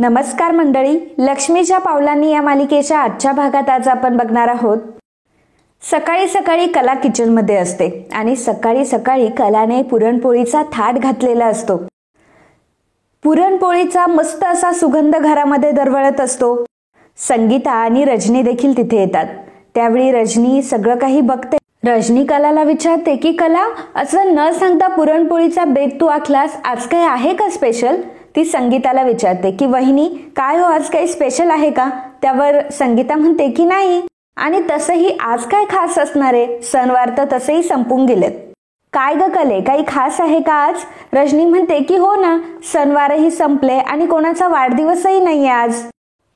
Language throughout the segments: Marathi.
नमस्कार मंडळी, लक्ष्मीच्या पावलांनी या मालिकेच्या आजच्या भागात आज आपण बघणार आहोत. सकाळी सकाळी कला किचनमध्ये असते आणि सकाळी सकाळी कलाने पुरणपोळीचा थाट घातलेला असतो. पुरणपोळीचा मस्त असा सुगंध घरामध्ये दरवळत असतो. संगीता आणि रजनी देखील तिथे येतात. त्यावेळी रजनी सगळं काही बघते. रजनी कलाला विचारते की कला, असं न सांगता पुरणपोळीचा बेत तू आखलास, आज काही आहे का स्पेशल? ती संगीताला विचारते की वहिनी काय हो, आज काही स्पेशल आहे का? त्यावर संगीता म्हणते की नाही, आणि तसंही आज काय खास असणार आहे, सणवार तर तसेही संपून गेलेत. काय ग कले, काही खास आहे का आज? रजनी म्हणते की हो ना, सणवारही संपले आणि कोणाचा वाढदिवसही नाहीये आज.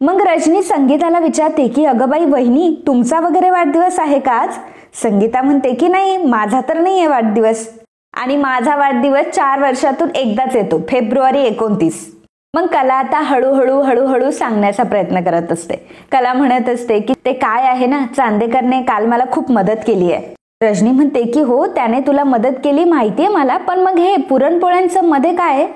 मग रजनी संगीताला विचारते की अगं बाई वहिनी, तुमचा वगैरे वाढदिवस आहे का आज? संगीता म्हणते की नाही, माझा तर नाहीये वाढदिवस, आणि माझा वाढदिवस 4 वर्षातून एकदाच येतो, फेब्रुवारी 29. मग कला आता हळूहळू सांगण्याचा प्रयत्न करत असते. कला म्हणत असते की ते काय आहे ना, चांदेकरने काल मला खूप मदत केली आहे. रजनी म्हणते की हो, त्याने तुला मदत केली माहितीये मला, पण मग हे पुरणपोळ्यांचं मध्ये काय?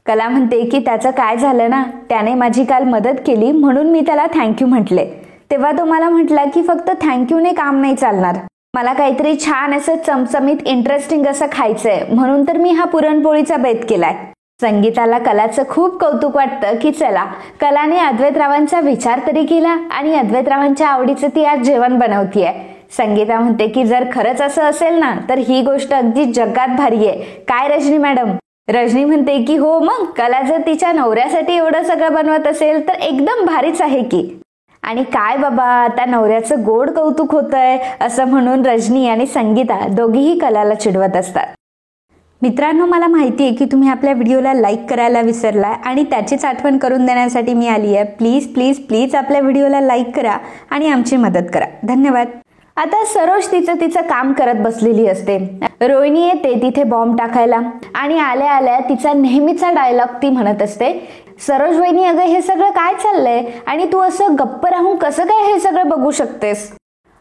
कला म्हणते की त्याचं काय झालं ना, त्याने माझी काल मदत केली म्हणून मी त्याला थँक्यू म्हटले. तेव्हा तो मला म्हटला की फक्त थँक्यूने काम नाही चालणार, मला काहीतरी छान असं चमचमीत इंटरेस्टिंग असं खायचंय, म्हणून तर मी हा पुरणपोळीचा बेत केलाय. संगीताला कलाचं खूप कौतुक वाटतं की चला, कलाने अद्वैतरावांचा विचार तरी केला आणि अद्वैतरावांच्या आवडीचं ती आज जेवण बनवतीये. संगीता म्हणते की जर खरंच असं असेल ना, तर ही गोष्ट अगदी जगात भारी आहे, काय रजनी मॅडम? रजनी म्हणते की हो, मग कला जर तिच्या नवऱ्यासाठी एवढं सगळं बनवत असेल तर एकदम भारीच आहे की. आणि काय बाबा, आता नवऱ्याचं गोड कौतुक होतंय असं म्हणून रजनी आणि संगीता दोघीही कलाला चिडवत असतात. मित्रांनो, मला माहिती आहे की तुम्ही आपल्या व्हिडिओला लाईक करायला विसरलाय आणि त्याचीच आठवण करून देण्यासाठी मी आली आहे. प्लीज प्लीज प्लीज आपल्या व्हिडिओला लाईक करा आणि आमची मदत करा. धन्यवाद. आता सरोज तिचं काम करत बसलेली असते. रोहिणी येते तिथे बॉम्ब टाकायला आणि आल्या आल्या तिचा नेहमीचा डायलॉग ती म्हणत असते, सरोज वहिनी, अगं हे सगळं काय चाललंय आणि तू असं गप्प राहून कसं काय हे सगळं बघू शकतेस?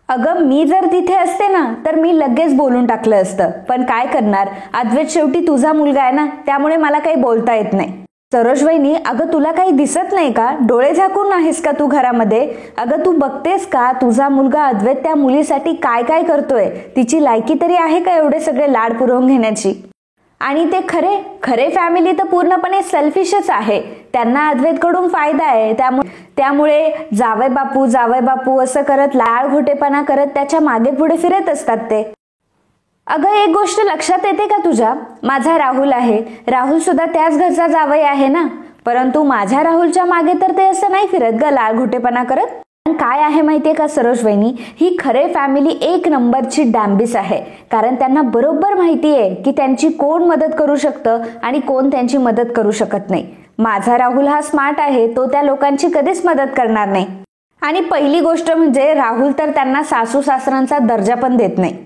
अगं मी जर तिथे असते ना तर मी लगेच बोलून टाकलं असतं, पण काय करणार, अद्वैत शेवटी तुझा मुलगा आहे ना, त्यामुळे मला काही बोलता येत नाही. सरोज वहिनी, अगं तुला काही दिसत नाही का? डोळे झाकून आहेस का तू घरामध्ये? अगं तू बघतेस का तुझा मुलगा अद्वैत त्या मुलीसाठी काय काय करतोय? तिची लायकी तरी आहे का एवढे सगळे लाड पुरवून घेण्याची? आणि ते खरे फॅमिली तर पूर्णपणे सेल्फिशच आहे, त्यांना अद्वैतकडून फायदा आहे, त्यामुळे जावई बापू असं करत लाड घोटेपणा करत त्याच्या मागे पुढे फिरत असतात ते. अगं एक गोष्ट लक्षात येते का तुझ्या? माझा राहुल आहे, राहुल सुद्धा त्याच घरचा जावई आहे ना, परंतु माझ्या राहुलच्या मागे तर ते असं नाही फिरत ग लाड घोटेपणा करत. काय आहे माहितीये का सरोज वहिनी, ही खरे फॅमिली 1 नंबरची डॅम्बिस आहे, कारण त्यांना बरोबर माहितीये की त्यांची कोण मदत करू शकतं आणि कोण त्यांची मदत करू शकत नाही. माझा राहुल हा स्मार्ट आहे, तो त्या लोकांची कधीच मदत करणार नाही. आणि पहिली गोष्ट म्हणजे राहुल तर त्यांना सासू सासऱ्यांचा दर्जा पण देत नाही.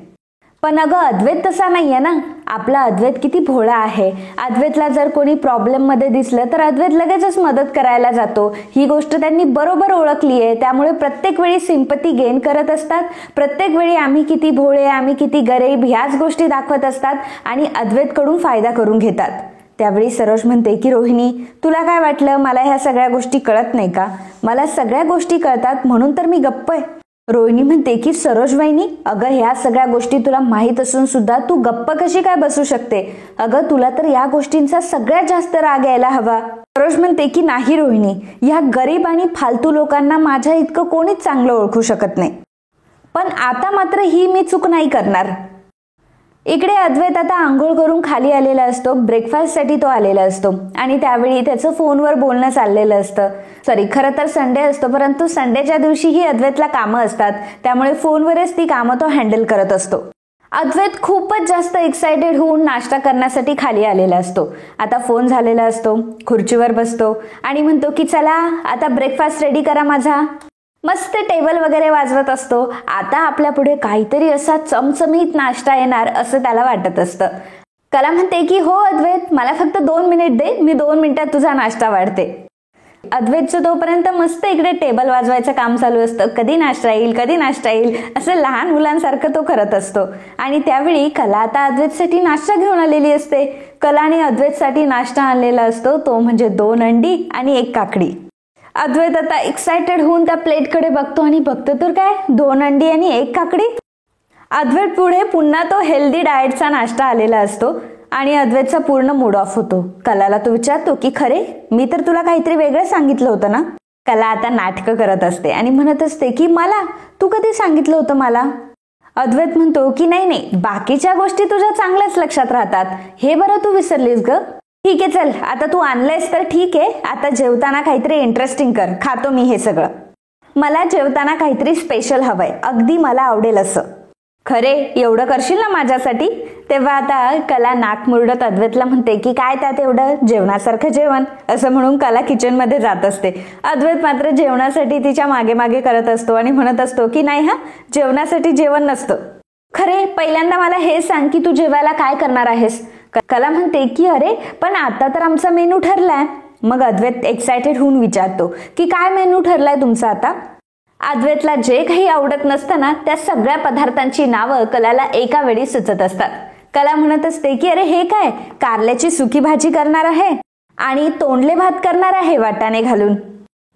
पण अगं अद्वैत तसा नाहीये ना, आपला अद्वैत किती भोळा आहे. अद्वैतला जर कोणी प्रॉब्लेम मध्ये दिसलं तर अद्वैत लगेचच मदत करायला जातो. ही गोष्ट त्यांनी बरोबर ओळखली आहे, त्यामुळे प्रत्येक वेळी सिंपती गेन करत असतात. प्रत्येक वेळी आम्ही किती भोळे, आम्ही किती गरीब ह्याच गोष्टी दाखवत असतात आणि अद्वैतकडून फायदा करून घेतात. त्यावेळी सरोज म्हणते की रोहिणी, तुला काय वाटलं मला ह्या सगळ्या गोष्टी कळत नाही का? मला सगळ्या गोष्टी कळतात म्हणून तर मी गप्प आहे. रोहिणी म्हणते की सरोज वहिनी, अगं ह्या सगळ्या गोष्टी तुला माहीत असून सुद्धा तू गप्प कशी काय बसू शकते? अगं तुला तर या गोष्टींचा सगळ्यात जास्त राग यायला हवा. सरोज म्हणते की नाही रोहिणी, या गरीब आणि फालतू लोकांना माझ्या इतकं कोणीच चांगलं ओळखू शकत नाही, पण आता मात्र ही मी चूक नाही करणार. इकडे अद्वैत आता आंघोळ करून खाली आलेला असतो, ब्रेकफास्टसाठी तो आलेला असतो आणि त्यावेळी त्याचं फोनवर बोलणं चाललेलं असतं. खरं तर संडे असतो, परंतु संडेच्या दिवशीही अद्वैतला कामं असतात, त्यामुळे फोनवरच ती कामं तो हँडल करत असतो. अद्वैत खूपच जास्त एक्सायटेड होऊन नाश्ता करण्यासाठी खाली आलेला असतो. आता फोन झालेला असतो, खुर्चीवर बसतो आणि म्हणतो की चला आता ब्रेकफास्ट रेडी करा माझा. मस्त टेबल वगैरे वाजवत असतो. आता आपल्या पुढे काहीतरी असा चमचमीत नाश्ता येणार असं त्याला वाटत असतं. कला म्हणते की हो अद्वैत, मला फक्त 2 मिनिट दे, मी 2 मिनिटात तुझा नाश्ता वाढते. अद्वैतचं तोपर्यंत मस्त इकडे टेबल वाजवायचं काम चालू असतं. कधी नाश्ता येईल असं लहान मुलांसारखं तो करत असतो. आणि त्यावेळी कला आता अद्वैतसाठी नाश्ता घेऊन आलेली असते. कलाने अद्वैतसाठी नाश्ता आणलेला असतो, तो म्हणजे 2 अंडी आणि 1 काकडी. अद्वैत आता एक्सायटेड होऊन त्या प्लेटकडे बघतो आणि बघतो तर काय 2 अंडी आणि 1 काकडी. अद्वैत पुढे पुन्हा तो हेल्दी डाएटचा नाश्ता आलेला असतो आणि अद्वैतचा पूर्ण मूड ऑफ होतो. कलाला तो विचारतो की खरे मी तर तुला काहीतरी वेगळं सांगितलं होतं ना. कला आता नाटकं करत असते आणि म्हणत असते की मला तू कधी सांगितलं होतं मला. अद्वैत म्हणतो की नाही बाकीच्या गोष्टी तुझ्या चांगल्याच लक्षात राहतात, हे बरं तू विसरलीस ग. ठीक आहे चल आता तू आणलंयस तर ठीक आहे, आता जेवताना काहीतरी इंटरेस्टिंग कर, खातो मी हे सगळं. मला जेवताना काहीतरी स्पेशल हवंय, अगदी मला आवडेल असं. खरे एवढं करशील ना माझ्यासाठी. तेव्हा आता कला नाक मुरडत अद्वैतला म्हणते की काय त्यात एवढं, जेवणासारखं जेवण, असं म्हणून कला किचनमध्ये जात असते. अद्वैत मात्र जेवणासाठी तिच्या मागे मागे करत असतो आणि म्हणत असतो की नाही जेवणासाठी जेवण नसतं. खरे पहिल्यांदा मला हे सांग की तू जेवायला काय करणार आहेस. कला म्हणते की अरे पण आता तर आमचा मेनू ठरलाय. मग अद्वैत एक्सायटेड होऊन विचारतो की काय मेनू ठरलाय तुमचा आता. अद्वैतला जे काही आवडत नसतं ना त्या सगळ्या पदार्थांची नावं कलाला एका वेळी सुचत असतात. कला म्हणत असते की अरे हे काय, कारल्याची सुकी भाजी करणार आहे आणि तोंडले भात करणार आहे वाटाणे घालून.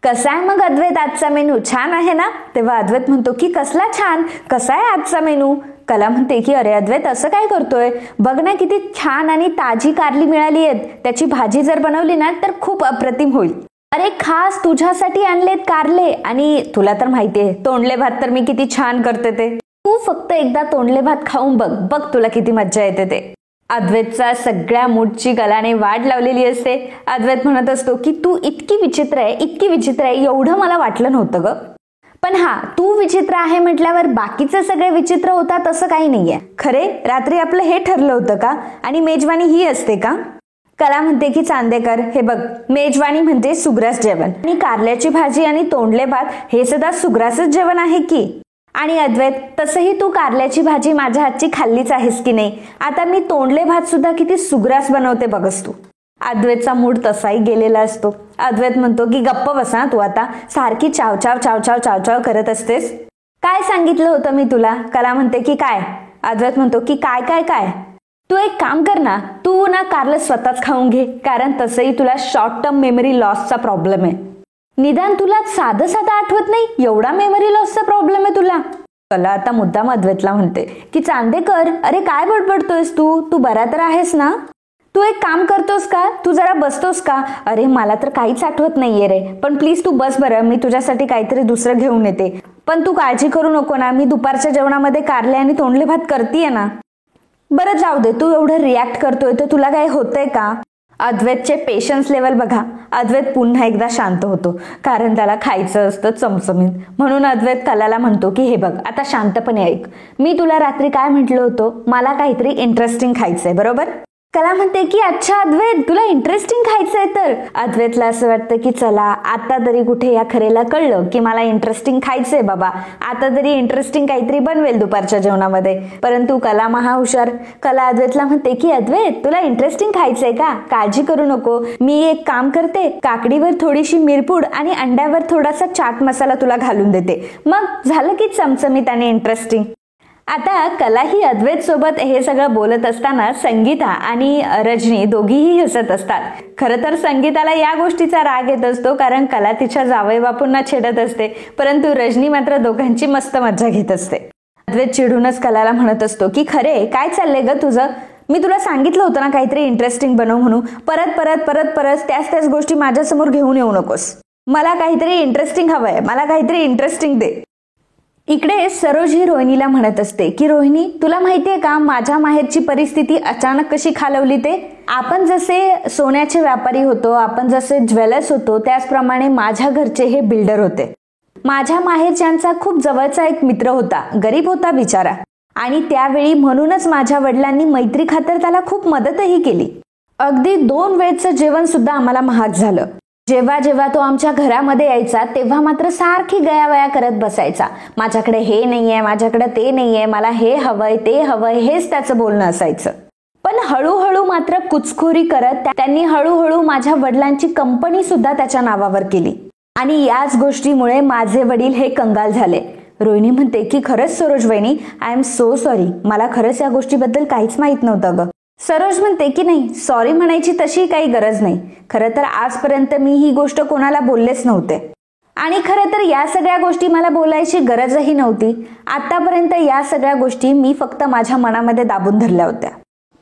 कसा आहे मग अद्वैत आजचा मेनू, छान आहे ना. तेव्हा अद्वैत म्हणतो की कसला छान, कसा आहे आजचा मेनू. कला म्हणते की अरे अद्वैत असं काय करतोय, बघ ना किती छान आणि ताजी कारली मिळाली आहेत, त्याची भाजी जर बनवली ना तर खूप अप्रतिम होईल. अरे खास तुझ्यासाठी आणलेत कारले, आणि तुला तर माहितीये तोंडले भात तर मी किती छान करते ते. तू फक्त एकदा तोंडले भात खाऊन बघ, बघ तुला किती मज्जा येते ते. अद्वैतचा सगळ्या मूडची कलाने वाट लावलेली असते. अद्वैत म्हणत असतो की तू इतकी विचित्र आहे, इतकी विचित्र आहे, एवढं मला वाटलं नव्हतं ग. पण तू विचित्र आहे म्हटल्यावर बाकीचे सगळे विचित्र होतात असं काही नाहीये. खरे रात्री आपलं हे ठरलं होतं का, आणि मेजवानी ही असते का. कला म्हणते की चांदेकर हे बघ, मेजवानी म्हणजे सुग्रास जेवण, आणि कारल्याची भाजी आणि तोंडले भात हे सुद्धा सुग्रासच जेवण आहे की. आणि अद्वैत तसंही तू कारल्याची भाजी माझ्या हातची खाल्लीच आहेस की नाही, आता मी तोंडले भात सुद्धा किती सुग्रास बनवते बघस तू. अद्वैतचा मूड तसाही गेलेला असतो. अद्वैत म्हणतो की गप्प बसा तू आता, सारखी चावचाव चावचाव चावचाव करत असतेस. काय सांगितलं होतं मी तुला. कला म्हणते की काय. अद्वैत म्हणतो की काय काय काय. तू एक काम कर ना, तू ना कारलं स्वतःच खाऊन घे, कारण तसंही तुला शॉर्ट टर्म मेमरी लॉसचा प्रॉब्लेम आहे. निदान तुला साधं साधं आठवत नाही, एवढा मेमरी लॉसचा प्रॉब्लेम आहे तुला. कला आता मुद्दाम अद्वैतला म्हणते की चांदेकर अरे काय बडबडतोयस तू बरा तर आहेस ना. तू एक काम करतोस का, तू जरा बसतोस का. अरे मला तर काहीच आठवत नाहीये रे, पण प्लीज तू बस बरं, मी तुझ्यासाठी काहीतरी दुसरं घेऊन येते. पण तू काळजी करू नको ना, मी दुपारच्या जेवणामध्ये कारले आणि तोंडले भात करतीये ना. बरं जाऊ दे, तू एवढं रिॲक्ट करतोय तर तुला काय होतंय का. अद्वैतचे पेशन्स लेवल बघा. अद्वैत पुन्हा एकदा शांत होतो, कारण त्याला खायचं असतं चमचमीत. म्हणून अद्वैत कलाला म्हणतो की हे बघ आता शांतपणे ऐक, मी तुला रात्री काय म्हटलं होतं, मला काहीतरी इंटरेस्टिंग खायचंय बरोबर. कला म्हणते की अच्छा अद्वैत तुला इंटरेस्टिंग खायचंय. तर अद्वैतला असं वाटतं की चला आता तरी कुठे या खरेला कळलं की मला इंटरेस्टिंग खायचंय बाबा, आता तरी इंटरेस्टिंग काहीतरी बनवेल दुपारच्या जेवणामध्ये. परंतु कला महाहुशार. कला अद्वैतला म्हणते की अद्वैत तुला इंटरेस्टिंग खायचंय का, काळजी करू नको, मी एक काम करते, काकडीवर थोडीशी मिरपूड आणि अंड्यावर थोडासा चाट मसाला तुला घालून देते, मग झालं की चमचमीत आणि इंटरेस्टिंग. आता कला ही अद्वैत सोबत हे सगळं बोलत असताना संगीता आणि रजनी दोघीही हसत असतात. खरं तर संगीताला या गोष्टीचा राग येत असतो, कारण कला तिच्या जावई बापूंना छेडत असते, परंतु रजनी मात्र दोघांची मस्त मज्जा घेत असते. अद्वैत चिडूनच कलाला म्हणत असतो की खरे काय चाललंय ग तुझं, मी तुला सांगितलं होतं ना काहीतरी इंटरेस्टिंग बनव म्हणून, परत परत परत परत त्याच गोष्टी माझ्यासमोर घेऊन येऊ नकोस. मला काहीतरी इंटरेस्टिंग हवंय, मला काहीतरी इंटरेस्टिंग दे. इकडे सरोज ही रोहिणीला म्हणत असते की रोहिणी तुला माहितीये का माझ्या माहेरची परिस्थिती अचानक कशी खालवली ते. आपण जसे सोन्याचे व्यापारी होतो, आपण जसे ज्वेलर्स होतो, त्याचप्रमाणे माझ्या घरचे हे बिल्डर होते. माझ्या माहेरच्यांचा खूप जवळचा एक मित्र होता, गरीब होता बिचारा, आणि त्यावेळी म्हणूनच माझ्या वडिलांनी मैत्री खातर त्याला खूप मदतही केली. अगदी 2 वेळचं जेवण सुद्धा आम्हाला महाग झालं. जेव्हा जेव्हा तो आमच्या घरामध्ये यायचा तेव्हा मात्र सारखी गयावया करत बसायचा, माझ्याकडे हे नाहीये, माझ्याकडे ते नाहीये, मला हे हवंय ते हवंय, हेच त्याचं बोलणं असायचं. पण हळूहळू मात्र कुचखोरी करत त्यांनी हळूहळू माझ्या वडिलांची कंपनी सुद्धा त्याच्या नावावर केली, आणि याच गोष्टीमुळे माझे वडील हे कंगाल झाले. रोहिणी म्हणते की खरंच सरोज वहिनी, आय एम सो सॉरी, मला खरंच या गोष्टीबद्दल काहीच माहित नव्हतं ग. सरोज म्हणते की नाही, सॉरी म्हणायची तशी काही गरज नाही. खरं तर आजपर्यंत मी ही गोष्ट कोणाला बोललेच नव्हते आणि खरं तर या सगळ्या गोष्टी मला बोलायची गरजही नव्हती. आतापर्यंत या सगळ्या गोष्टी मी फक्त माझ्या मनामध्ये दाबून धरल्या होत्या.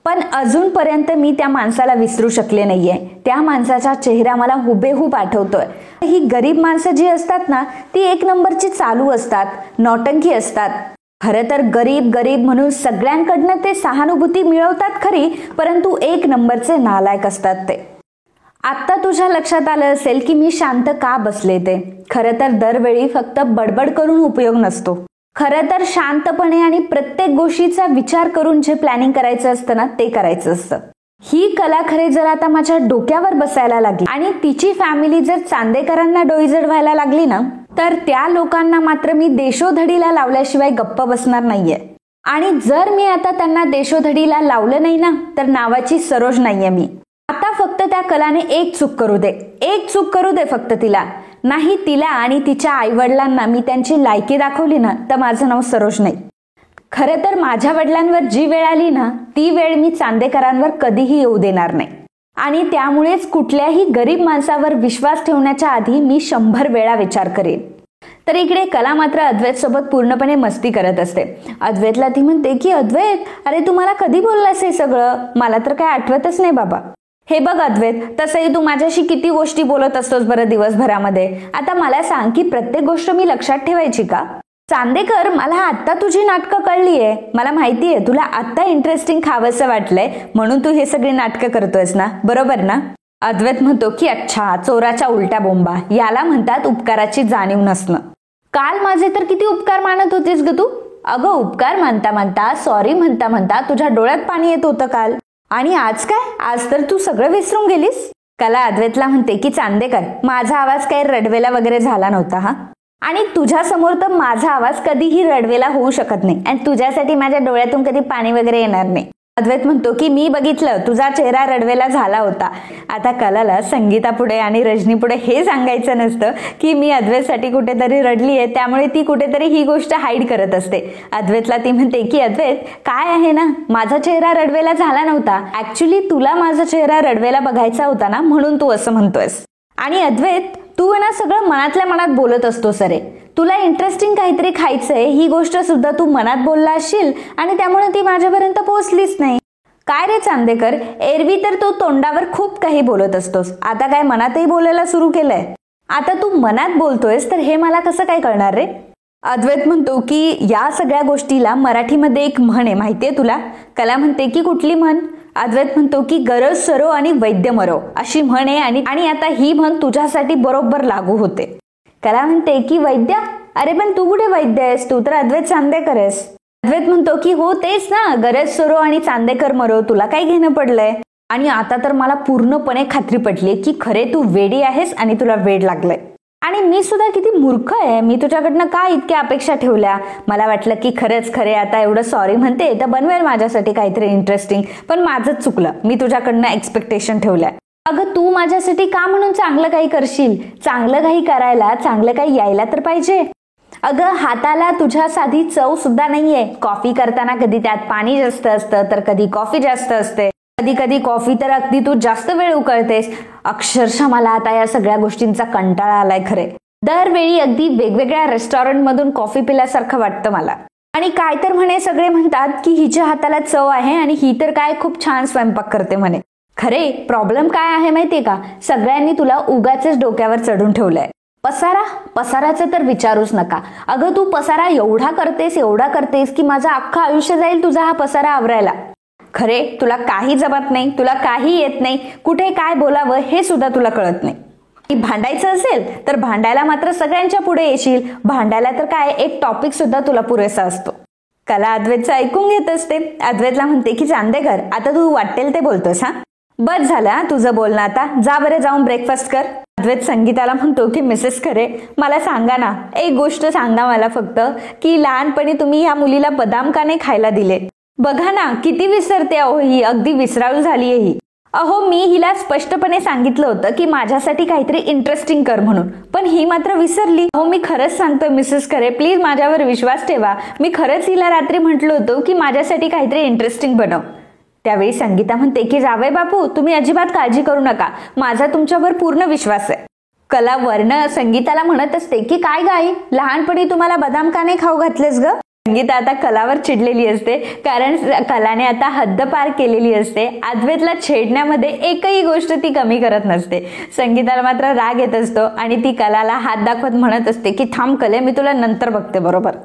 पण अजूनपर्यंत मी त्या माणसाला विसरू शकले नाहीये. त्या माणसाचा चेहरा मला हुबेहूब आठवतोय. ही गरीब माणसं जी असतात ना, ती एक नंबरची चालू असतात, नौटंकी असतात. खरं तर गरीब गरीब म्हणून सगळ्यांकडनं ते सहानुभूती मिळवतात खरी, परंतु एक नंबरचे नालायक असतात ते. आत्ता तुझ्या लक्षात आलं असेल की मी शांत का बसले ते. खरं तर दरवेळी फक्त बडबड करून उपयोग नसतो. खरं तर शांतपणे आणि प्रत्येक गोष्टीचा विचार करून जे प्लॅनिंग करायचं असतं ना, ते करायचं असतं. ही कला खरे जर आता माझ्या डोक्यावर बसायला लागली आणि तिची फॅमिली जर चांदेकरांना डोईजड व्हायला लागली ना, तर त्या लोकांना मात्र मी देशोधडीला लावल्याशिवाय गप्प बसणार नाहीये. आणि जर मी आता त्यांना देशोधडीला लावलं नाही ना, तर नावाची सरोज नाहीये मी. आता फक्त त्या कलाने एक चूक करू दे, एक चूक करू दे फक्त तिला. नाही तिला आणि तिच्या आईवडिलांना मी त्यांची लायकी दाखवली ना, तर माझं नाव सरोज नाही. खरं तर माझ्या वडिलांवर जी वेळ आली ना, ती वेळ मी चांदेकरांवर कधीही येऊ देणार नाही. आणि त्यामुळेच कुठल्याही गरीब माणसावर विश्वास ठेवण्याच्या आधी मी 100 वेळा विचार करेन. तर इकडे कला मात्र अद्वैत सोबत पूर्णपणे मस्ती करत असते. अद्वैतला ती म्हणते की अद्वैत, अरे तू मला कधी बोललास हे सगळं? मला तर काय आठवतच नाही बाबा. हे बघ अद्वैत, तसंही तू माझ्याशी किती गोष्टी बोलत असतोस बरं दिवसभरामध्ये. आता मला सांग की प्रत्येक गोष्ट मी लक्षात ठेवायची का? चांदेकर, मला आत्ता तुझी नाटकं कळलीये. मला माहितीये तुला आत्ता इंटरेस्टिंग खावंसं वाटलंय म्हणून तू हे सगळी नाटकं करतोयस ना, बरोबर ना? अद्वैत म्हणतो की अच्छा, चोराच्या उलट्या बोंबा, याला म्हणतात उपकाराची जाणीव नसणं. काल माझे तर किती उपकार मानत होतीस ग तू. अगं उपकार मानता मानता, सॉरी म्हणता म्हणता तुझ्या डोळ्यात पाणी येत होतं काल. आणि आज काय? आज तर तू सगळं विसरून गेलीस. कला अद्वैतला म्हणते की चांदेकर, माझा आवाज काही रडवेला वगैरे झाला नव्हता हा. आणि तुझ्या समोर तर माझा आवाज कधीही रडवेला होऊ शकत नाही आणि तुझ्यासाठी माझ्या डोळ्यातून कधी पाणी वगैरे येणार नाही. अद्वैत म्हणतो की मी बघितलं, तुझा चेहरा रडवेला झाला होता. आता कलाला संगीतापुढे आणि रजनीपुढे हे सांगायचं नसतं की मी अद्वैतसाठी कुठेतरी रडलीये, त्यामुळे ती कुठेतरी ही गोष्ट हाईड करत असते. अद्वैतला ती म्हणते की अद्वैत, काय आहे ना, माझा चेहरा रडवेला झाला नव्हता. ऍक्च्युली तुला माझा चेहरा रडवेला बघायचा होता ना, म्हणून तू असं म्हणतोयस. आणि अद्वैत, तू ना सगळं मनातल्या मनात बोलत असतोस. अरे तुला इंटरेस्टिंग काहीतरी खायचंय, ही गोष्ट सुद्धा तू मनात बोलला असशील आणि त्यामुळे ती माझ्यापर्यंत पोहोचलीच नाही. काय रे चांदेकर, एरवी तर तू तोंडावर खूप काही बोलत असतोस, आता काय मनातही बोलायला सुरू केलंय? आता तू मनात बोलतोयस तर हे मला कसं काय कळणार रे? अद्वैत म्हणतो की या सगळ्या गोष्टीला मराठीमध्ये एक म्हण आहे, माहितीये तुला? कला म्हणते की कुठली म्हण? अद्वैत म्हणतो की गरज सरो आणि वैद्य मरो अशी म्हण आहे आणि आता ही म्हण तुझ्यासाठी बरोबर लागू होते. कला म्हणते की वैद्य, अरे पण तू कुठे वैद्य आहेस? तू तर अद्वैत चांदेकर आहेस. अद्वैत म्हणतो की हो तेच ना, गरज सरो आणि चांदेकर मरो, तुला काय घेणं पडलंय? आणि आता तर मला पूर्णपणे खात्री पटली की खरे तू वेडी आहेस आणि तुला वेड लागलंय. आणि मी सुद्धा किती मूर्ख आहे, मी तुझ्याकडनं का इतक्या अपेक्षा ठेवल्या? मला वाटलं की खरंच खरे आता एवढं सॉरी म्हणते तर बनवेल माझ्यासाठी काहीतरी इंटरेस्टिंग, पण माझंच चुकलं, मी तुझ्याकडनं एक्सपेक्टेशन ठेवल्या. अगं तू माझ्यासाठी का म्हणून चांगलं काही करशील? चांगलं काही करायला चांगलं काही यायला तर पाहिजे. अगं हाताला तुझ्या साधी चव सुद्धा नाहीये. कॉफी करताना कधी त्यात पाणी जास्त असतं तर कधी कॉफी जास्त असते, कधी कधी कॉफी तर अगदी तू जास्त वेळ उकळतेस. अक्षरशः मला आता या सगळ्या गोष्टींचा कंटाळा आलाय खरे. दरवेळी अगदी वेगवेगळ्या रेस्टॉरंट मधून कॉफी पिल्यासारखं वाटतं मला. आणि काय तर म्हणे सगळे म्हणतात की हिच्या हाताला चव आहे आणि ही तर काय खूप छान स्वयंपाक करते म्हणे. खरे प्रॉब्लेम काय आहे माहितीये का? सगळ्यांनी तुला उगाचच डोक्यावर चढून ठेवलंय. पसाराचं तर विचारूच नका. अगं तू पसारा एवढा करतेस की माझं अख्खं आयुष्य जाईल तुझा हा पसारा आवरायला. खरे तुला काही जमत नाही, तुला काही येत नाही, कुठे काय बोलावं हे सुद्धा तुला कळत नाही. भांडायचं असेल तर भांडायला मात्र सगळ्यांच्या पुढे येशील. भांडायला तर काय एक टॉपिक सुद्धा तुला पुरेसा असतो. कला अद्वैतचं ऐकून घेत असते. अद्वैतला म्हणते की चांदेकर, आता तू वाटेल ते बोलतोस हा, बस झालं तुझं बोलणं, आता जा बरं जाऊन ब्रेकफास्ट कर. अद्वैत संगीताला म्हणतो की मिसेस खरे, मला सांगा ना, एक गोष्ट सांगा मला फक्त, की लहानपणी तुम्ही ह्या मुलीला बदाम का नाही खायला दिले? बघा ना किती विसरते अहो ही, अगदी विसराळू झालीये ही. अहो मी हिला स्पष्टपणे सांगितलं होतं की माझ्यासाठी काहीतरी इंटरेस्टिंग कर म्हणून, पण ही मात्र विसरली. अहो मी खरंच सांगतोय मिसेस खरे, प्लीज माझ्यावर विश्वास ठेवा. मी खरंच हिला रात्री म्हटलं होतं की माझ्यासाठी काहीतरी इंटरेस्टिंग बनव. त्यावेळी संगीता म्हणते की जावई बापू, तुम्ही अजिबात काळजी करू नका, माझा तुमच्यावर पूर्ण विश्वास आहे. कला वर्ण संगीताला म्हणत असते की काय गाई, लहानपणी तुम्हाला बदाम का नाही खाऊ घातलेस ग. संगीता आता कलावर चिडलेली असते, कारण कलाने आता हद्द पार केलेली असते. अद्वैतला छेडण्यामध्ये एकही गोष्ट ती कमी करत नसते. संगीताला मात्र राग येत असतो आणि ती कलाला हात दाखवत म्हणत असते की थांब कले, मी तुला नंतर बघते बरोबर.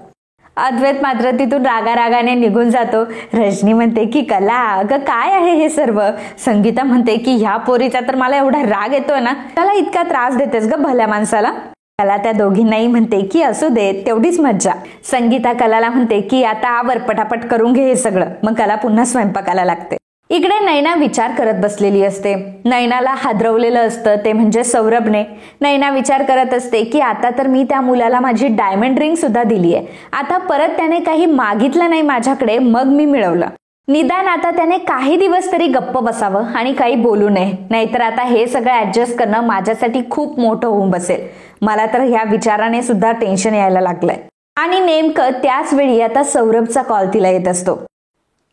अद्वैत मात्र तिथून रागारागाने निघून जातो. रजनी म्हणते की कला, अगं काय आहे हे सर्व. संगीता म्हणते की ह्या पोरीचा तर मला एवढा राग येतोय ना, त्याला इतका त्रास देतेस ग भल्या माणसाला. कला त्या दोघींनाही म्हणते की असू दे, तेवढीच मज्जा. संगीता कलाला म्हणते की आता आवर, पटापट करून घे हे सगळं. मग कला पुन्हा स्वयंपाकाला लागते. इकडे नैना विचार करत बसलेली असते. नैनाला हादरवलेलं असतं ते म्हणजे सौरभने. नैना विचार करत असते की आता तर मी त्या मुलाला माझी डायमंड रिंग सुद्धा दिली आहे, आता परत त्याने काही मागितलं नाही माझ्याकडे, मग मी मिळवलं. निदान आता त्याने काही दिवस तरी गप्प बसावं आणि काही बोलू नये, नाहीतर आता हे सगळं ऍडजस्ट करणं माझ्यासाठी खूप मोठं होऊन बसेल. मला तर ह्या विचाराने सुद्धा टेन्शन यायला लागलंय. आणि नेमकं त्याच वेळी आता सौरभचा कॉल तिला येत असतो.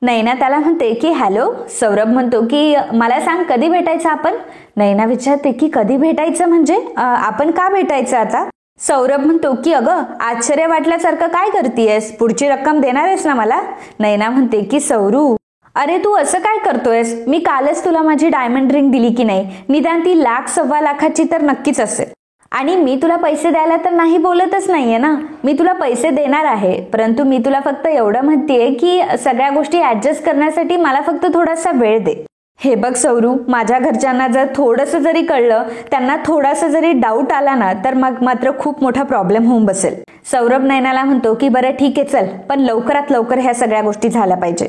नैना त्याला म्हणते की हॅलो. सौरभ म्हणतो की मला सांग, कधी भेटायचं आपण. नैना विचारते की कधी भेटायचं म्हणजे आपण का भेटायचं आता. सौरभ म्हणतो की अगं आश्चर्य वाटल्यासारखं काय करतीयस, पुढची रक्कम देणार आहेस ना मला. नैना म्हणते की सौरू, अरे तू असं काय करतोयस, मी कालच तुला माझी डायमंड रिंग दिली की नाही, निदान ती 1,00,000-1,15,00,000ची तर नक्कीच असेल. आणि मी तुला पैसे द्यायला तर नाही बोलतच नाहीये ना, मी तुला पैसे देणार आहे, परंतु मी तुला फक्त एवढं म्हणतेय की सगळ्या गोष्टी ऍडजस्ट करण्यासाठी मला फक्त थोडासा वेळ दे. हे बघ सौरू, माझ्या घरच्यांना जर थोडंसं जरी कळलं, त्यांना थोडासा जरी डाऊट आला ना, तर मग मात्र खूप मोठा प्रॉब्लेम होऊन बसेल. सौरभ नैनाला म्हणतो की बरं ठीक आहे चल, पण लवकरात लवकर ह्या सगळ्या गोष्टी झाल्या पाहिजे.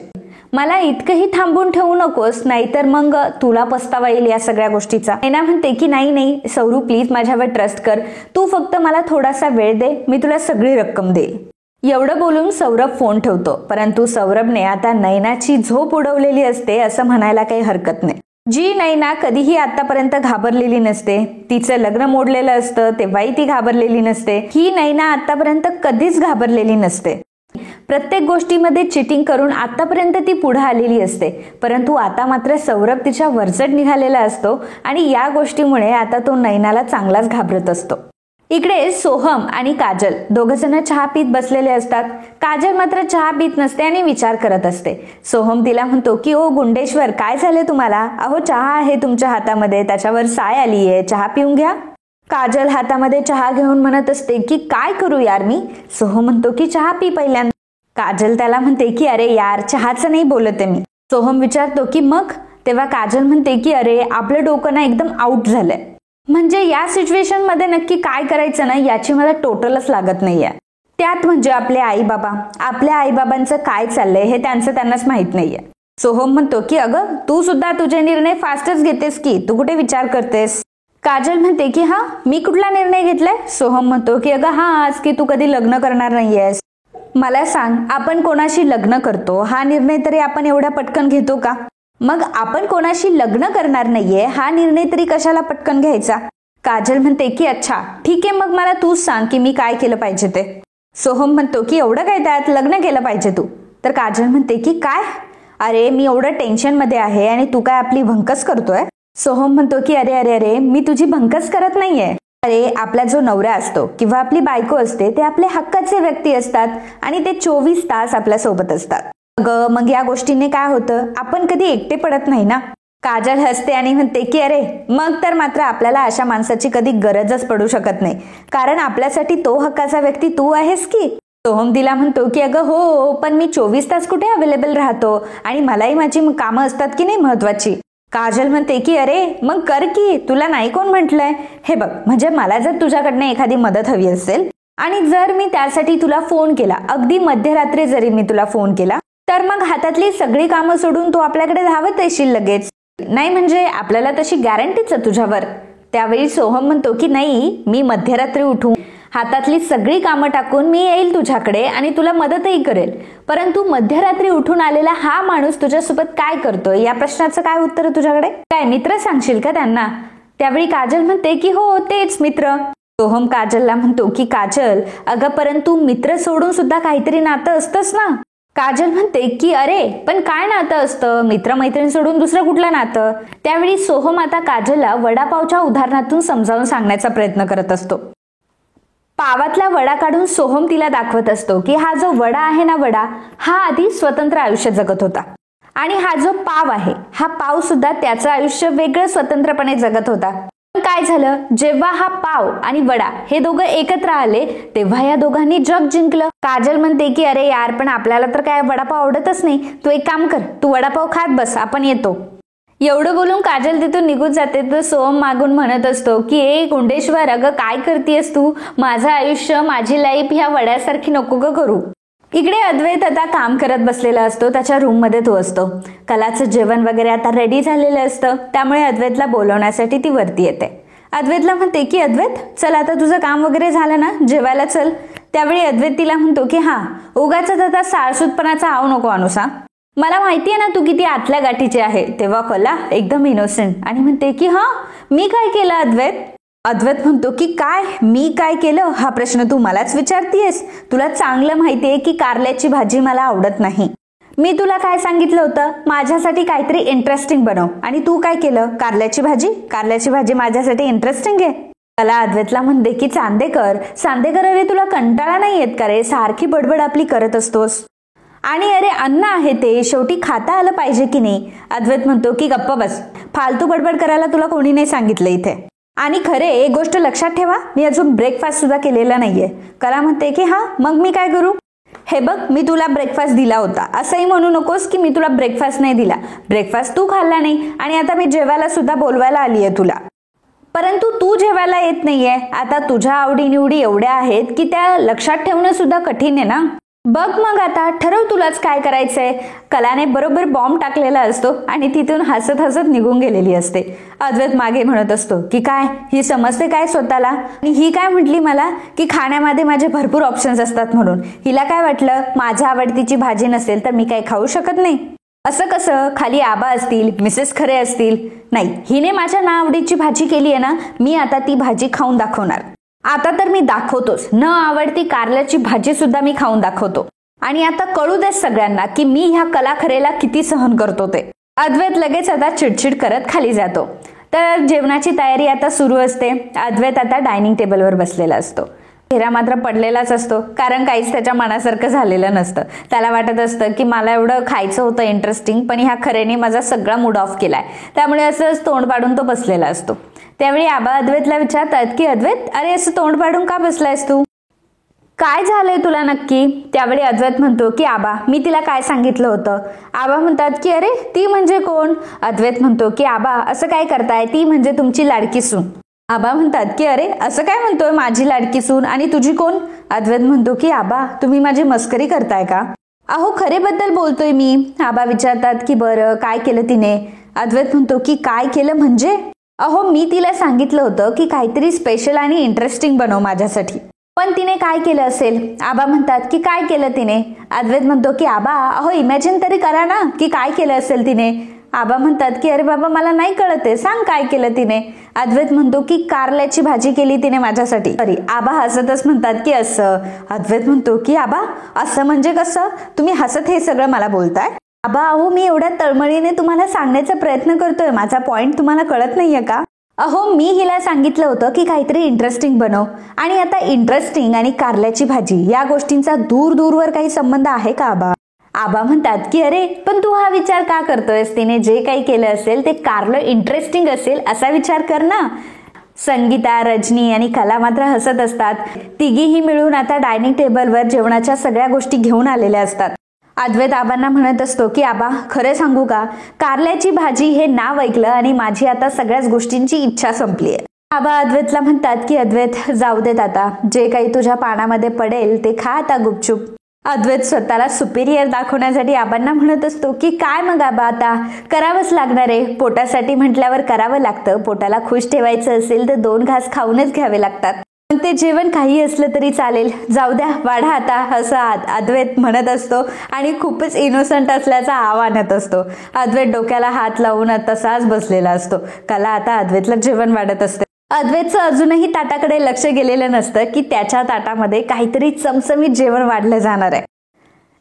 मला इतकंही थांबून ठेवू नकोस, नाहीतर मग तुला पस्तावा येईल या सगळ्या गोष्टीचा. नैना म्हणते की नाही सौरू, प्लीज माझ्यावर ट्रस्ट कर, तू फक्त मला थोडासा वेळ दे, मी तुला सगळी रक्कम देईल. एवढं बोलून सौरभ फोन ठेवतो. परंतु सौरभने आता नैनाची झोप उडवलेली असते असं म्हणायला काही हरकत नाही. जी नैना कधीही आतापर्यंत घाबरलेली नसते, तिचं लग्न मोडलेलं असतं तेव्हाही ती घाबरलेली नसते, ही नैना आतापर्यंत कधीच घाबरलेली नसते. प्रत्येक गोष्टीमध्ये चिटिंग करून आतापर्यंत ती पुढे आलेली असते. परंतु आता मात्र सौरभ तिच्या वरचढ निघालेला असतो आणि या गोष्टीमुळे आता तो नैनाला चांगलाच घाबरत असतो. इकडे सोहम आणि काजल दोघ जण चहा पीत बसलेले असतात. काजल मात्र चहा पीत नसते आणि विचार करत असते. सोहम तिला म्हणतो की ओ गुंडेश्वर, काय झाले तुम्हाला, अहो चहा आहे तुमच्या हातामध्ये, त्याच्यावर साय आलीये, चहा पिऊन घ्या. काजल हातामध्ये चहा घेऊन म्हणत असते की काय करू यार मी. सोहम म्हणतो की चहा पी पहिल्यांदा. काजल त्याला म्हणते की अरे यार चहाचं नाही बोलते मी. सोहम विचारतो की मग. तेव्हा काजल म्हणते की अरे आपलं डोकं ना एकदम आउट झालंय, म्हणजे या सिच्युएशन मध्ये नक्की काय करायचं ना याची मला टोटलच लागत नाहीये. त्यात म्हणजे आपले आई बाबा, आपल्या आईबाबांचं काय चाललंय हे त्यांनाच माहित नाहीये. सोहम म्हणतो की अगं तू सुद्धा तुझे निर्णय फास्टच घेतेस की, तू कुठे विचार करतेस. काजल म्हणते की हा मी कुठला निर्णय घेतलाय. सोहम म्हणतो की अगं हाच की तू कधी लग्न करणार नाहीयेस. मला सांग, आपण कोणाशी लग्न करतो हा निर्णय तरी आपण एवढ्या पटकन घेतो का. मग आपण कोणाशी लग्न करणार नाहीये हा निर्णय तरी कशाला पटकन घ्यायचा. काजल म्हणते की अच्छा ठीक आहे, मग मला तूच सांग की मी काय केलं पाहिजे ते. सोहम म्हणतो की एवढं काय त्यात, लग्न केलं पाहिजे तू. तर काजल म्हणते की काय, अरे मी एवढं टेन्शन मध्ये आहे आणि तू काय आपली भंकस करतोय. सोहम म्हणतो की अरे अरे अरे मी तुझी भंकस करत नाहीये. अरे आपला जो नवरा असतो किंवा आपली बायको असते ते आपले हक्काचे व्यक्ती असतात आणि ते 24 तास आपल्या सोबत असतात. मग या गोष्टीने काय होतं, आपण कधी एकटे पडत नाही ना. काजल हसते आणि म्हणते की अरे मग तर मात्र आपल्याला अशा माणसाची कधी गरजच पडू शकत नाही, कारण आपल्यासाठी तो हक्काचा व्यक्ती तू आहेस की. सोहम तिला म्हणतो की अगं हो, पण मी 24 तास कुठे अवेलेबल राहतो आणि मलाही माझी कामं असतात की नाही महत्वाची. काजल म्हणते की अरे मग कर की, तुला नाही कोण म्हटलंय. हे बघ, म्हणजे मला जर तुझ्याकडनं एखादी मदत हवी असेल आणि जर मी त्यासाठी तुला फोन केला, अगदी मध्यरात्री जरी मी तुला फोन केला, तर मग हातातली सगळी कामं सोडून तू आपल्याकडे धावत येशील लगेच. नाही म्हणजे आपल्याला तशी गॅरंटीच आहे तुझ्यावर. त्यावेळी सोहम म्हणतो की नाही, मी मध्यरात्री उठून हातातली सगळी कामं टाकून मी येईल तुझ्याकडे आणि तुला मदतही करेल, परंतु मध्यरात्री उठून आलेला हा माणूस तुझ्यासोबत काय करतोय या प्रश्नाचं काय उत्तर तुझ्याकडे, काय मित्र सांगशील का त्यांना. त्यावेळी काजल म्हणते की हो तेच मित्र. सोहम काजलला म्हणतो की काजल अगं परंतु मित्र सोडून सुद्धा काहीतरी नातं असतंच ना. काजल म्हणते की अरे पण काय नातं असतं, मित्रमैत्रीण सोडून दुसरं कुठलं नातं. त्यावेळी सोहम आता काजलला वडापावच्या उदाहरणातून समजावून सांगण्याचा प्रयत्न करत असतो. पावातला वडा काढून सोहम तिला दाखवत असतो की हा जो वडा आहे ना, वडा हा आधी स्वतंत्र आयुष्य जगत होता आणि हा जो पाव आहे हा पाव सुद्धा त्याचं आयुष्य वेगळं स्वतंत्रपणे जगत होता. पण काय झालं, जेव्हा हा पाव आणि वडा हे दोघं एकत्र आले तेव्हा या दोघांनी जग जिंकलं. काजल म्हणते की अरे यार पण आपल्याला तर काय वडापाव आवडतच नाही, तू एक काम कर, तू वडापाव खात बस, आपण येतो. एवढं बोलून काजल तिथून निघून जाते तर सोहम मागून म्हणत असतो की ए गुंडेश्वर, अगं काय करतेस तू, माझं आयुष्य माझी लाईफ ह्या वड्यासारखी नको ग करू. इकडे अद्वैत आता काम करत बसलेला असतो, त्याच्या रूम मध्ये तो असतो. कलाचं जेवण वगैरे आता रेडी झालेलं असतं, त्यामुळे अद्वैतला बोलवण्यासाठी ती वरती येते. अद्वैतला म्हणते की अद्वैत चल आता तुझं काम वगैरे झालं ना, जेवायला चल. त्यावेळी अद्वैत तिला म्हणतो की हा उगाच आता साळसूतपणाचा आव नको अनुसा, मला माहितीये ना तू किती आतल्या गाठीचे आहे. तेव्हा कला एकदम इनोसेंट आणि म्हणते की हा मी काय केलं अद्वैत. अद्वैत म्हणतो की काय मी काय केलं हा प्रश्न तू मलाच विचारतीयस, तुला चांगलं माहितीये की कारल्याची भाजी मला आवडत नाही. मी तुला काय सांगितलं होतं, माझ्यासाठी काहीतरी इंटरेस्टिंग बनव, आणि तू काय केलं, कारल्याची भाजी माझ्यासाठी इंटरेस्टिंग आहे. कला अद्वैतला म्हणते की चांदेकर अरे तुला कंटाळा नाही येत का रे, सारखी बडबड आपली करत असतोस, आणि अरे अन्न आहे ते शेवटी खाता आलं पाहिजे की नाही. अद्वैत म्हणतो की गप्प बस, फालतू बडबड करायला तुला कोणी नाही सांगितलं इथे, आणि खरे एक गोष्ट लक्षात ठेवा, मी अजून ब्रेकफास्ट सुद्धा केलेला नाहीये. कला म्हणते की हा मग मी काय करू, हे बघ मी तुला ब्रेकफास्ट दिला होता, असंही म्हणू नकोस की मी तुला ब्रेकफास्ट नाही दिला. ब्रेकफास्ट तू खाल्ला नाही आणि आता मी जेवायला सुद्धा बोलवायला आलीये तुला, परंतु तू जेवायला येत नाहीये. आता तुझ्या आवडीनिवडी एवढ्या आहेत की त्या लक्षात ठेवणं सुद्धा कठीण आहे ना. बघ मग आता ठरव तुलाच काय करायचंय. कलाने बरोबर बॉम्ब टाकलेला असतो आणि तिथून हसत हसत निघून गेलेली असते. अद्वैत मागे म्हणत असतो की काय ही समजते काय स्वतःला, आणि ही काय म्हटली मला की खाण्यामध्ये माझे भरपूर ऑप्शन्स असतात म्हणून. हिला काय वाटलं माझ्या आवडतीची भाजी नसेल तर मी काही खाऊ शकत नाही. असं कसं, खाली आबा असतील, मिसेस खरे असतील, नाही हिने माझ्या नावडीची भाजी केली आहे ना, मी आता ती भाजी खाऊन दाखवणार. आता तर मी दाखवतोच, न आवडती कारल्याची भाजी सुद्धा मी खाऊन दाखवतो, आणि आता कळू दे सगळ्यांना की मी ह्या कला खरेला किती सहन करतो ते. अद्वैत लगेच आता चिडचिड करत खाली जातो. तर जेवणाची तयारी आता सुरू असते. अद्वैत आता डायनिंग टेबलवर बसलेला असतो. चेहरा मात्र पडलेलाच असतो, कारण काहीच त्याच्या मनासारखं झालेलं नसतं. त्याला वाटत असतं की मला एवढं खायचं होतं इंटरेस्टिंग, पण ह्या खरेने माझा सगळा मूड ऑफ केलाय, त्यामुळे असंच तोंड पाडून तो बसलेला असतो. त्यावेळी आबा अद्वैतला विचारतात की अद्वैत अरे असं तोंड पाडून का बसलायस तू, काय झालंय तुला नक्की. त्यावेळी अद्वैत म्हणतो की आबा मी तिला काय सांगितलं होतं. आबा म्हणतात की अरे ती म्हणजे कोण. अद्वैत म्हणतो की आबा असं काय करताय, ती म्हणजे तुमची लाडकी सून. आबा म्हणतात की अरे असं काय म्हणतोय, माझी लाडकी सून आणि तुझी कोण. अद्वैत म्हणतो की आबा तुम्ही माझी मस्करी करताय का. अहो खरेबद्दल बोलतोय मी. आबा विचारतात की बरं काय केलं तिने. अद्वैत म्हणतो की काय केलं म्हणजे, अहो मी तिला सांगितलं होतं की काहीतरी स्पेशल आणि इंटरेस्टिंग बनव माझ्यासाठी, पण तिने काय केलं असेल. आबा म्हणतात की काय केलं तिने. अद्वैत म्हणतो की आबा अहो इमॅजिन तरी करा ना की काय केलं असेल तिने. आबा म्हणतात की अरे बाबा मला नाही कळत आहे, सांग काय केलं तिने. अद्वैत म्हणतो की कारल्याची भाजी केली तिने माझ्यासाठी. अरे आबा हसतच म्हणतात की असं. अद्वैत म्हणतो की आबा असं म्हणजे कसं, तुम्ही हसत हे सगळं मला बोलताय. आबा अहो मी एवढ्या तळमळीने तुम्हाला सांगण्याचा प्रयत्न करतोय, माझा पॉइंट तुम्हाला कळत नाहीये का. अहो मी हिला सांगितलं होतं की काहीतरी इंटरेस्टिंग बनव, आणि आता इंटरेस्टिंग आणि कारल्याची भाजी या गोष्टींचा दूर दूरवर काही संबंध आहे का आबा. आबा म्हणतात की अरे पण तू हा विचार का करतोयस, तिने जे काही केलं असेल ते कारलं इंटरेस्टिंग असेल असा विचार कर ना. संगीता, रजनी आणि कला मात्र हसत असतात. तिघीही मिळून आता डायनिंग टेबलवर जेवणाच्या सगळ्या गोष्टी घेऊन आलेल्या असतात. अद्वैत आबांना म्हणत असतो की आबा खरं सांगू का, कारल्याची भाजी हे नाव ऐकलं आणि माझी आता सगळ्याच गोष्टींची इच्छा संपली आहे. आबा अद्वैतला म्हणतात की अद्वैत जाऊ देत आता, जे काही तुझ्या पानामध्ये पडेल ते खा आता गुपचूप. अद्वैत स्वतःला सुपिरियर दाखवण्यासाठी आबांना म्हणत असतो की काय मग आबा आता करावंच लागणार आहे, पोटासाठी म्हटल्यावर करावं लागतं. पोटाला खुश ठेवायचं असेल तर 2 घास खाऊनच घ्यावे लागतात. पण ते जेवण काही असलं तरी चालेल, जाऊ द्या वाढा आता, असं अद्वैत म्हणत असतो आणि खूपच इनोसंट असल्याचा आवाज आणत असतो. अद्वैत डोक्याला हात लावून तसाच बसलेला असतो. कला आता अद्वैतला जेवण वाढत असते. अद्वैतचं अजूनही ताटाकडे लक्ष गेलेलं नसतं की त्याच्या ताटामध्ये काहीतरी चमचमीत जेवण वाढलं जाणार आहे.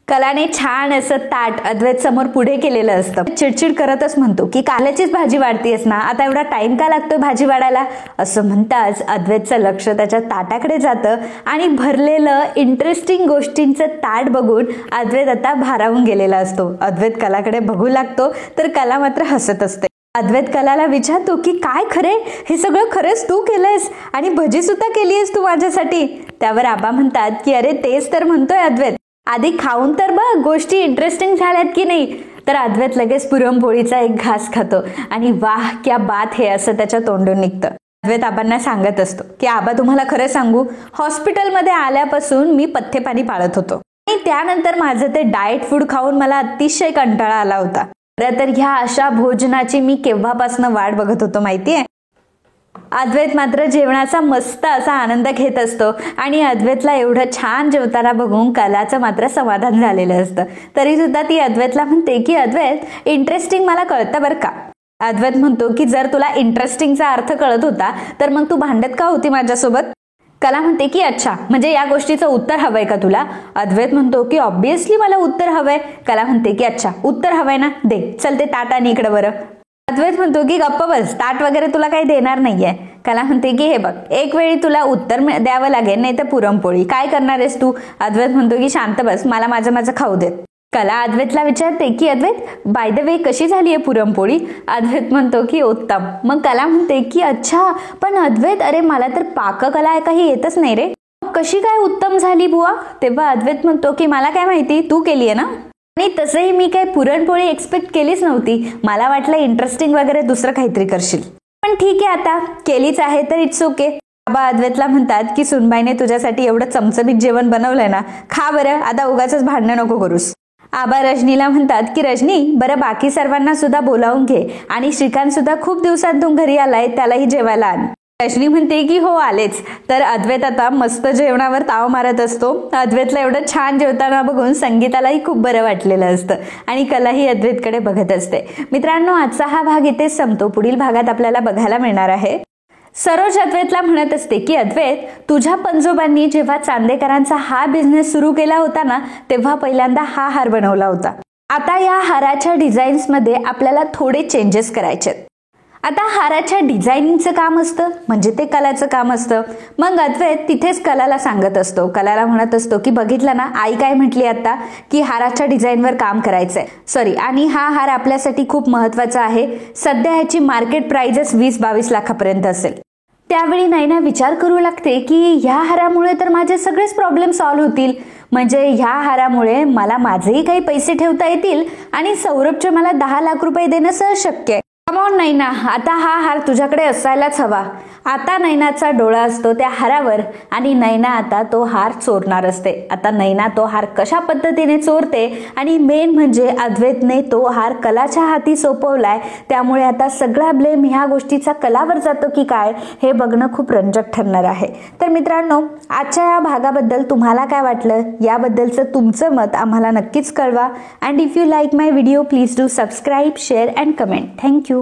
कलाने छान असं ताट अद्वैत समोर पुढे केलेलं असतं. चिडचिड करतच म्हणतो की कालचीच भाजी वाढतीयस ना, आता एवढा टाइम का लागतोय भाजी वाढायला. असं म्हणताच अद्वैतचं लक्ष त्याच्या ताटाकडे जातं आणि भरलेलं इंटरेस्टिंग गोष्टींचं ताट बघून अद्वैत आता भारावून गेलेला असतो. अद्वैत कलाकडे बघू लागतो तर कला मात्र हसत असते. अद्वैत कलाला विचारतो की काय खरे, हे सगळं खरंच तू केलंयस आणि भजी सुद्धा केलीयस तू माझ्यासाठी. त्यावर आबा म्हणतात की अरे तेच तर म्हणतोय अद्वैत, आधी खाऊन तर बघ गोष्टी इंटरेस्टिंग झाल्यात की नाही. तर अद्वैत लगेच पुरणपोळीचा एक घास खातो आणि वाह क्या बात हे असं त्याच्या तोंडून निघतं. अद्वैत आबांना सांगत असतो की आबा तुम्हाला खरं सांगू, हॉस्पिटलमध्ये आल्यापासून मी पथ्यपाणी पाळत होतो आणि त्यानंतर माझं ते डाएट फूड खाऊन मला अतिशय कंटाळा आला होता. तर ह्या अशा भोजनाची मी केव्हापासून वाट बघत होतो माहितीये. अद्वैत मात्र जेवणाचा मस्त असा आनंद घेत असतो आणि अद्वैतला एवढं छान जेवताना बघून कलाचं मात्र समाधान झालेलं असतं. तरी सुद्धा ती अद्वैतला म्हणते की अद्वैत इंटरेस्टिंग मला कळतं बरं का. अद्वैत म्हणतो की जर तुला इंटरेस्टिंगचा अर्थ कळत होता तर मग तू भांडत का होती माझ्यासोबत. कला म्हणते की अच्छा म्हणजे या गोष्टीचं उत्तर हवंय का तुला. अद्वैत म्हणतो की ऑब्विसली मला उत्तर हवंय. कला म्हणते की अच्छा उत्तर हवंय ना, दे चल ते ताट आणि इकडं बरं. अद्वैत म्हणतो की गप्प बस, ताट वगैरे तुला काही देणार नाहीये. कला म्हणते की हे बघ, एक वेळी तुला उत्तर द्यावं लागेल, नाही तर पुरणपोळी काय करणार आहेस तू. अद्वैत म्हणतो की शांत बस, मला माझं खाऊ देत. कला अद्वैतला विचारते की अद्वैत बाय द वे कशी झालीये पुरणपोळी. अद्वैत म्हणतो की उत्तम. मग कला म्हणते की अच्छा पण अद्वैत अरे मला तर पाककला काही येतच नाही रे, कशी काय उत्तम झाली बुवा. तेव्हा अद्वैत म्हणतो की मला काय माहिती, तू केलीये ना. आणि तसंही मी काही पुरणपोळी एक्सपेक्ट केलीच नव्हती, मला वाटलं इंटरेस्टिंग वगैरे दुसरं काहीतरी करशील, पण ठीक आहे आता केलीच आहे तर इट्स ओके. बाबा अद्वैतला म्हणतात की सुनबाईने तुझ्यासाठी एवढं चमचमीत जेवण बनवलंय ना, खा बरं, आता उगाचच भांडणं नको करूस. आबा रजनीला म्हणतात की रजनी बरं बाकी सर्वांना सुद्धा बोलावून घे आणि श्रीकांत सुद्धा खूप दिवसातून घरी आलाय, त्यालाही जेवायला आण. रजनी म्हणते की हो आलेच. तर अद्वैत आता मस्त जेवणावर ताव मारत असतो. अद्वैतला एवढं छान जेवताना बघून संगीतालाही खूप बरं वाटलेलं असतं आणि कलाही अद्वैतकडे बघत असते. मित्रांनो आजचा हा भाग इथेच संपतो. पुढील भागात आपल्याला बघायला मिळणार आहे सरोज अद्वैतला म्हणत असते की अद्वैत तुझ्या पंजोबांनी जेव्हा चांदेकरांचा हा बिझनेस सुरू केला होता ना, तेव्हा पहिल्यांदा हा हार बनवला होता. आता या हाराच्या डिझाईन्स मध्ये आपल्याला थोडे चेंजेस करायचे. आता हाराच्या डिझायनिंगचं काम असतं म्हणजे ते कलाचं काम असतं. मग अद्वैत तिथेच कलाला सांगत असतो, कलाला म्हणत असतो की बघितलं ना आई काय म्हटली आता की हाराच्या डिझाईनवर काम करायचंय सॉरी, आणि हा हार आपल्यासाठी खूप महत्वाचा आहे. सध्या ह्याची मार्केट प्राइस 20-22 लाखापर्यंत असेल. त्यावेळी नैना विचार करू लागते की ह्या हारामुळे तर माझे सगळेच प्रॉब्लेम सॉल्व्ह होतील, म्हणजे ह्या हारामुळे मला माझेही काही पैसे ठेवता येतील आणि सौरभचे मला 10 लाख रुपये देणं सहज शक्य आहे. कमॉन नैना, आता हा हार तुझ्याकडे असायलाच हवा. आता नैनाचा डोळा असतो त्या हारावर आणि नैना आता तो हार चोरणार असते. आता नैना तो हार कशा पद्धतीने चोरते आणि मेन म्हणजे अद्वैतने तो हार कलाच्या हाती सोपवलाय, त्यामुळे आता सगळा ब्लेम ह्या गोष्टीचा कलावर जातो की काय हे बघणं खूप रंजक ठरणार आहे. तर मित्रांनो आजच्या या भागाबद्दल तुम्हाला काय वाटलं याबद्दलचं तुमचं मत आम्हाला नक्कीच कळवा. And if you like my video please do subscribe, share and comment. Thank you.